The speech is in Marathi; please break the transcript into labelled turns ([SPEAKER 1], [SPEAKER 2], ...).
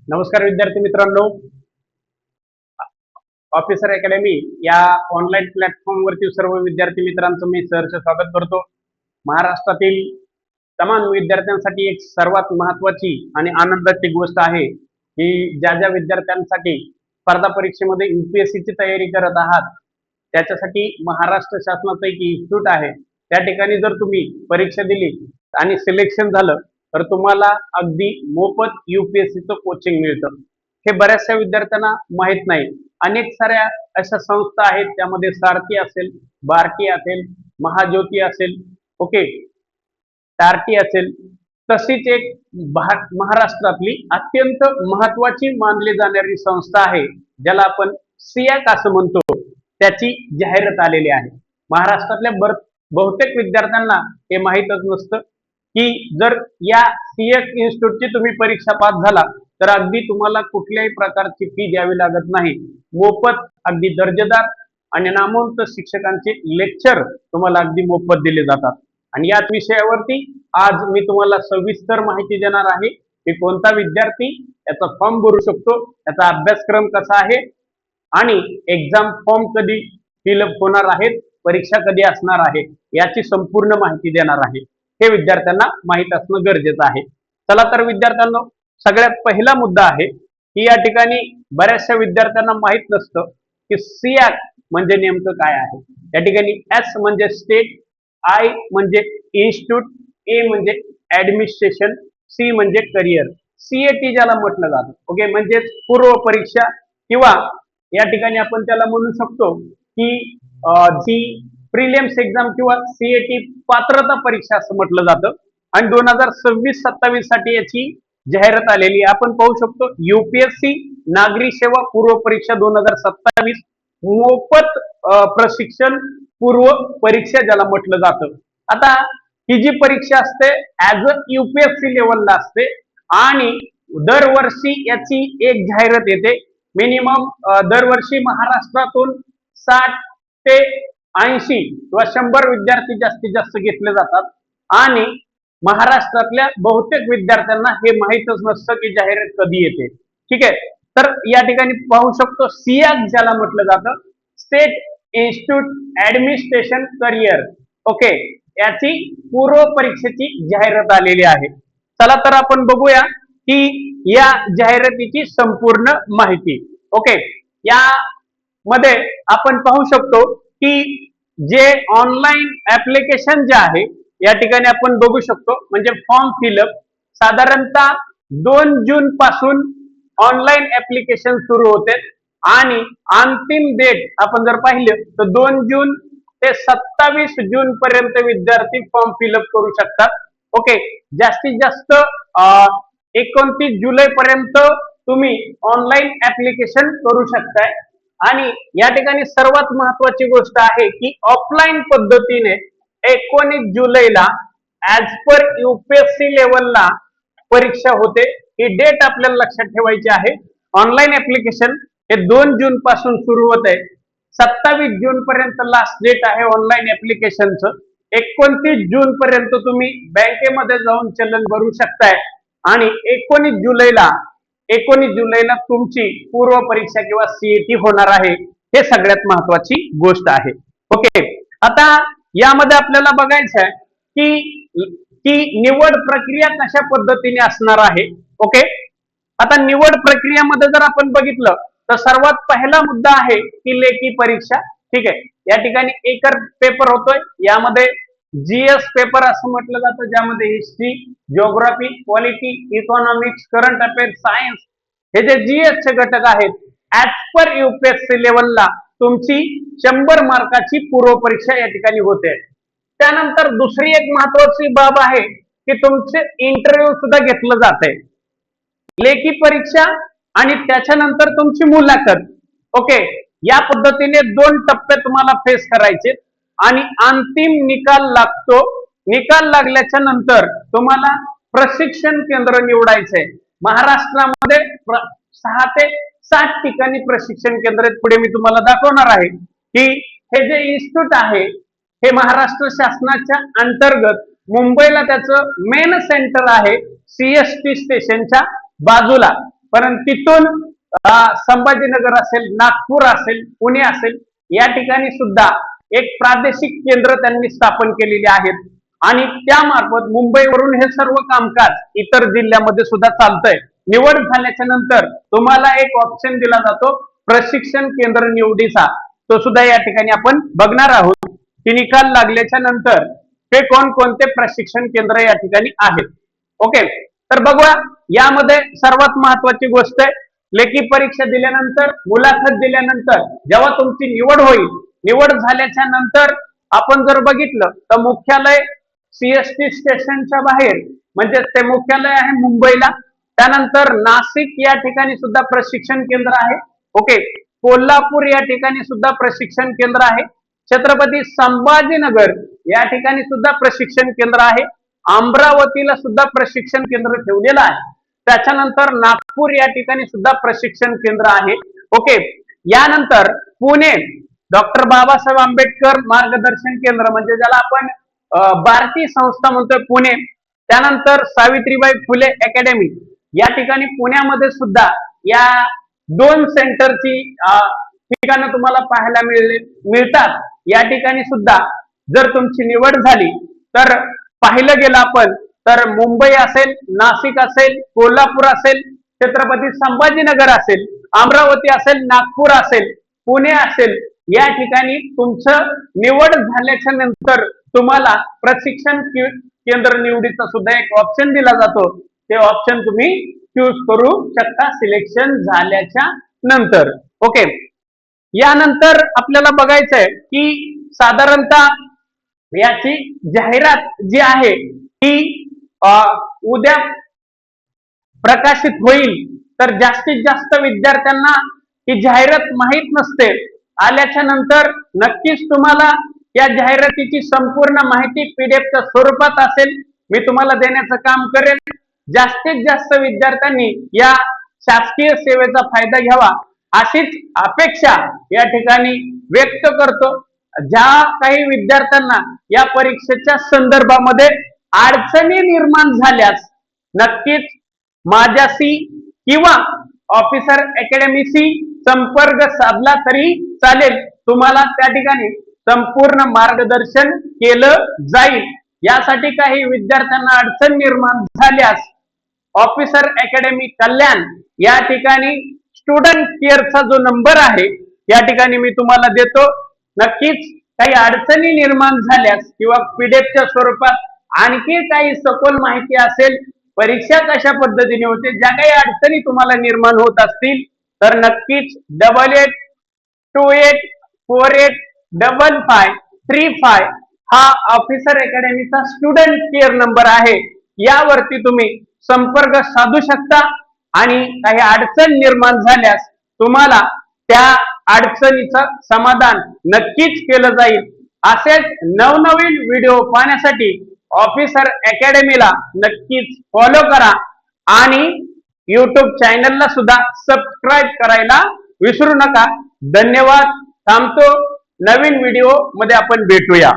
[SPEAKER 1] नमस्कार विद्यार्थी मित्रांनो, ऑफिसर अकॅडमी या ऑनलाईन प्लॅटफॉर्मवरती सर्व विद्यार्थी मित्रांचं मी सहर्ष स्वागत करतो। महाराष्ट्रातील तमाम विद्यार्थ्यांसाठी एक सर्वात महत्त्वाची आणि आनंदाची गोष्ट आहे की ज्या विद्यार्थ्यांसाठी स्पर्धा परीक्षेमध्ये यूपीएससीची तयारी करत आहात त्याच्यासाठी महाराष्ट्र शासनाचं एक इन्स्टिट्यूट आहे। त्या ठिकाणी जर तुम्ही परीक्षा दिली आणि सिलेक्शन झालं तर तुम्हाला अगदी मोफत यूपीएससीचं कोचिंग मिळतं। हे बऱ्याचशा विद्यार्थ्यांना माहित नाही। अनेक साऱ्या अशा संस्था आहेत, त्यामध्ये सारथी असेल, बार्टी असेल, महाज्योती असेल, ओके, टार्टी असेल, तशीच एक महाराष्ट्रातली अत्यंत महत्वाची मानली जाणारी संस्था आहे ज्याला आपण सियाक असं म्हणतो, त्याची जाहिरात आलेली आहे। महाराष्ट्रातल्या बहुतेक विद्यार्थ्यांना हे माहीतच नसतं की जर या सियाक इन्स्टिट्यूटची तुम्ही परीक्षा पास झाला तर अगदी तुम्हाला कुठल्याही प्रकारची फी द्यावी लागत नाही। मोफत अगदी दर्जेदार आणि नामवंत शिक्षकांचे लेक्चर तुम्हाला अगदी मोफत दिले जातात। आणि याच विषयावरती आज मी तुम्हाला सविस्तर माहिती देणार आहे की कोणता विद्यार्थी याचा फॉर्म भरू शकतो, त्याचा अभ्यासक्रम कसा आहे आणि एक्झाम फॉर्म कधी फिलअप होणार आहेत, परीक्षा कधी असणार आहे, याची संपूर्ण माहिती देणार आहे। हे विद्यार्थ्यांना माहित असणं गरजेचं आहे। चला तर विद्यार्थ्यांनो, सगळ्यात पहिला मुद्दा आहे की या ठिकाणी बऱ्याचशा विद्यार्थ्यांना माहित नसतं की सियाक म्हणजे नेमकं काय आहे। या ठिकाणी एस म्हणजे स्टेट, आय म्हणजे इन्स्टिट्यूट, ए म्हणजे ऍडमिनिस्ट्रेशन, सी म्हणजे करिअर, सीएटी ज्याला म्हटलं जातं, ओके, म्हणजे पूर्व परीक्षा किंवा या ठिकाणी आपण त्याला म्हणू शकतो की जी प्रिलिम्स एक्झाम किंवा सीएटी पात्रता परीक्षा असं म्हटलं जातं। आणि 2026-27 साठी याची जाहिरात आलेली आहे। आपण पाहू शकतो यूपीएससी नागरी सेवा पूर्व परीक्षा 2027 मोफत प्रशिक्षण पूर्व परीक्षा ज्याला म्हटलं जातं। आता ही जी परीक्षा असते ऍज अ यूपीएससी लेवलला असते आणि दरवर्षी याची एक जाहिरात येते। मिनिमम दरवर्षी महाराष्ट्रातून 60 ते 80 किंवा 100 विद्यार्थी जास्तीत जास्त घेतले जातात आणि महाराष्ट्रातल्या बहुतेक विद्यार्थ्यांना हे माहीतच नसतं की जाहिरात कधी येते। ठीक आहे, तर या ठिकाणी पाहू शकतो सियाक ज्याला म्हटलं जातं, state institute administration career, okay, याची पूर्व परीक्षेची जाहिरात आलेली आहे। चला तर आपण बघूया की या जाहिरातीची संपूर्ण माहिती। ओके, या मध्ये आपण पाहू शकतो की जे ऑनलाईन ऍप्लिकेशन जे आहे या ठिकाणी आपण बघू शकतो, म्हणजे फॉर्म फिलअप साधारणतः 2 जून पासून ऑनलाईन ऍप्लिकेशन सुरू होते आणि अंतिम डेट आपण जर पाहिलं तर 2 जून ते 27 जून पर्यंत विद्यार्थी फॉर्म फिलअप करू शकतात। ओके, जास्तीत जास्त 29 जुलै पर्यंत तुम्ही ऑनलाईन ऍप्लिकेशन करू शकताय। आणि या ठिकाणी सर्वात महत्वाची गोष्ट आहे की ऑफलाईन पद्धतीने 19 जुलैला ऍज पर यूपीएससी लेवलला परीक्षा होते। ही डेट आपल्याला लक्षात ठेवायची आहे। ऑनलाईन ऍप्लिकेशन हे 2 जून पासून सुरू होत आहे, 27 जून पर्यंत लास्ट डेट आहे ऑनलाईन ऍप्लिकेशनचं। 29 जून पर्यंत तुम्ही बँकेमध्ये जाऊन चलन भरू शकताय आणि 19 जुलैला तुमची पूर्व परीक्षा किंवा सीएटी होणार आहे। हे सगळ्यात महत्वाची गोष्ट आहे। ओके, आता यामध्ये आपल्याला बघायचं आहे की निवड प्रक्रिया कशा पद्धतीने असणार आहे। ओके, आता निवड प्रक्रियामध्ये जर आपण बघितलं तर सर्वात पहिला मुद्दा आहे की लेखी परीक्षा। ठीक आहे, या ठिकाणी एकच पेपर होतोय, यामध्ये जीएस पेपर असं म्हटलं जातं, ज्यामध्ये history, geography, polity, economics, current affairs, science हे जे जीएस चे घटक आहेत ऍज पर यूपीएससी लेवलला तुमची 100 मार्काची पूर्व परीक्षा या ठिकाणी होते। त्यानंतर दुसरी एक महत्वाची बाब आहे की तुमचे इंटरव्ह्यू सुद्धा घेतलं जाते, लेखी परीक्षा आणि त्याच्यानंतर तुमची मुलाखत। ओके, या पद्धतीने 2 टप्पे तुम्हाला फेस करायचे आणि अंतिम निकाल लागतो। निकाल लागल्याच्या नंतर तुम्हाला प्रशिक्षण केंद्र निवडायचंय। महाराष्ट्रामध्ये 6 ते 7 ठिकाणी प्रशिक्षण केंद्र पुढे मी तुम्हाला दाखवणार आहे की हे जे इन्स्टिट्यूट आहे हे महाराष्ट्र शासनाच्या अंतर्गत मुंबईला त्याचं मेन सेंटर आहे, सीएसटी स्टेशनच्या बाजूला। परंतु तिथून संभाजीनगर असेल, नागपूर असेल, पुणे असेल, या ठिकाणी सुद्धा एक प्रादेशिक केंद्र त्यांनी स्थापन केलेली आहेत आणि त्यामार्फत मुंबईवरून हे सर्व कामकाज इतर जिल्ह्यामध्ये सुद्धा चालतंय. निवड झाल्याच्या नंतर तुम्हाला एक ऑप्शन दिला जातो प्रशिक्षण केंद्र निवडीचा, तो सुद्धा या ठिकाणी आपण बघणार आहोत की निकाल लागल्याच्या नंतर ते कोणकोणते प्रशिक्षण केंद्र या ठिकाणी आहेत. ओके, तर बघूया. यामध्ये सर्वात महत्वाची गोष्ट आहे, लेखी परीक्षा दिल्यानंतर, मुलाखत दिल्यानंतर जेव्हा तुमची निवड होईल, निवड झाल्याच्या नंतर आपण जर बघितलं तर मुख्यालय सीएसटी स्टेशनच्या बाहेर, म्हणजे ते मुख्यालय आहे मुंबईला. त्यानंतर नाशिक या ठिकाणी सुद्धा प्रशिक्षण केंद्र आहे. ओके, कोल्हापूर या ठिकाणी सुद्धा प्रशिक्षण केंद्र आहे. छत्रपती संभाजीनगर या ठिकाणी सुद्धा प्रशिक्षण केंद्र आहे. अमरावतीला सुद्धा प्रशिक्षण केंद्र ठेवलेलं आहे. त्याच्यानंतर नागपूर या ठिकाणी सुद्धा प्रशिक्षण केंद्र आहे. ओके, यानंतर पुणे डॉक्टर बाबासाहेब आंबेडकर मार्गदर्शन केंद्र, म्हणजे ज्याला आपण भारतीय संस्था म्हणतोय, पुणे. त्यानंतर सावित्रीबाई फुले अकॅडमी या ठिकाणी पुण्यामध्ये सुद्धा या 2 सेंटरची ठिकाणं तुम्हाला पाहायला मिळतात. या ठिकाणी सुद्धा जर तुमची निवड झाली तर पाहिलं गेलं आपण तर मुंबई असेल, नाशिक असेल, कोल्हापूर असेल, छत्रपती संभाजीनगर असेल, अमरावती असेल, नागपूर असेल, पुणे असेल, या ठिकाणी तुमचं निवड झाल्याच्या नंतर तुम्हाला प्रशिक्षण केंद्र निवडीचा सुद्धा एक ऑप्शन दिला जातो. ते ऑप्शन तुम्ही चूज करू शकता सिलेक्शन झाल्याच्या नंतर. ओके, यानंतर आपल्याला बघायचंय की साधारणतः याची जाहिरात जी आहे ती उद्या प्रकाशित होईल. तर जास्तीत जास्त विद्यार्थ्यांना ही जाहिरात माहीत नसते. आल्याच्या नंतर नक्कीच तुम्हाला या जाहिरातीची संपूर्ण माहिती पीडीएफच्या स्वरूपात असेल, मी तुम्हाला देण्याचं काम करेन. जास्तीत जास्त विद्यार्थ्यांनी या शासकीय सेवेचा फायदा घ्यावा अशीच अपेक्षा या ठिकाणी व्यक्त करतो. ज्या काही विद्यार्थ्यांना या परीक्षेच्या संदर्भामध्ये अडचणी निर्माण झाल्यास नक्कीच माझ्याशी किंवा ऑफिसर अकॅडमीशी संपर्क साधला तरी चालेल. तुम्हाला त्या ठिकाणी संपूर्ण मार्गदर्शन केलं जाईल. यासाठी काही विद्यार्थ्यांना अडचण निर्माण झाल्यास ऑफिसर अकॅडमी कल्याण या ठिकाणी स्टुडंट केअरचा जो नंबर आहे या ठिकाणी मी तुम्हाला देतो. नक्कीच काही अडचणी निर्माण झाल्यास किंवा पीडीएफच्या स्वरूपात आणखी काही सखोल माहिती असेल, परीक्षा कशा पद्धतीने होते, ज्या काही अडचणी तुम्हाला निर्माण होत असतील तर नक्कीच 8828485535 हा ऑफिसर अकॅडमीचा स्टुडंट केअर नंबर आहे. यावरती तुम्ही संपर्क साधू शकता आणि काही अडचण निर्माण झाल्यास तुम्हाला त्या अडचणीचं समाधान नक्कीच केलं जाईल. असेच नवनवीन व्हिडिओ पाहण्यासाठी ऑफिसर अकॅडमीला नक्कीच फॉलो करा आणि YouTube चॅनलला सुद्धा सबस्क्राईब करायला विसरू नका. धन्यवाद. थांबतो. नवीन व्हिडिओ मध्ये आपण भेटूया.